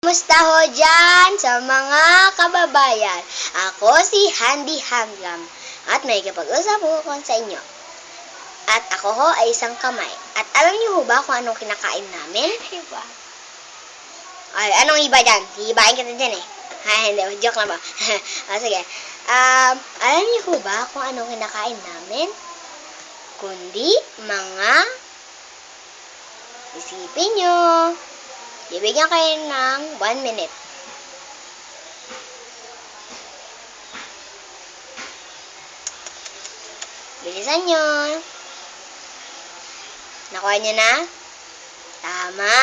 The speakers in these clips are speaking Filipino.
Kumusta ho dyan sa mga kababayan? Ako si Handy Hamgam at may kapag-usap ho ako sa inyo. At ako ho ay isang kamay. At alam niyo ho ba kung anong kinakain namin? Iba. Ay, anong iba dyan? Hihibain kita dyan eh. Ha, hindi, joke lang ba? Sige. Alam niyo ho ba kung anong kinakain namin? Kundi mga isipin nyo. Bibigyan kayo ng 1 minute. Bilisan nyo. Nakuha nyo na? Tama.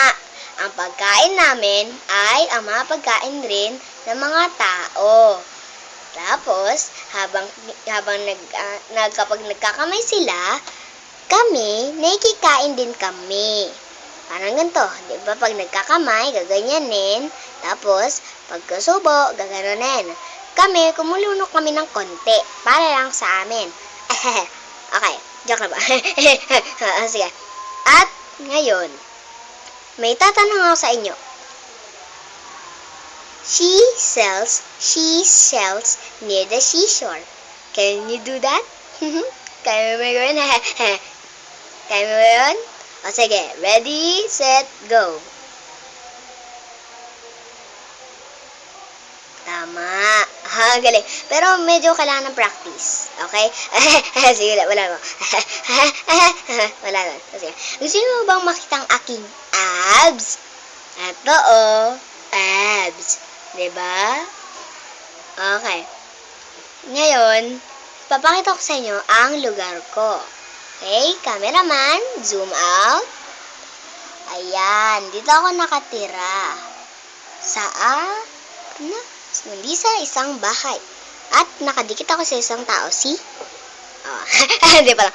Ang pagkain namin ay ang mga pagkain rin ng mga tao. Tapos, kapag nagkakamay sila, kami, nakikikain din kami. Parang ganito, di ba? Pag nagkakamay, gaganyanin. Tapos, pagkasubo, gaganunin. Kami, kumulunok kami ng konti. Para lang sa amin. Okay, joke na ba? Sige. At, ngayon, may tatanong ako sa inyo. She sells near the seashore. Can you do that? Kaya mo ba yun? Kaya mo ba yun? O sige, ready, set, go. Tama. Ha, galing. Pero medyo kailangan ng practice. Okay? Sige, wala mo. Wala na. Sige. Gusto mo bang makita ang aking abs? Ito, oh. Abs. Diba? Okay. Ngayon, papakita ko sa inyo ang lugar ko. Okay, cameraman, zoom out. Ayan, dito ako nakatira. Hindi sa isang bahay. At nakadikit ako sa isang tao, see? Oh, hindi pala.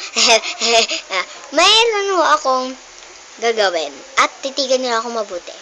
Mayroon ho akong gagawin. At titigan niyo ako mabuti.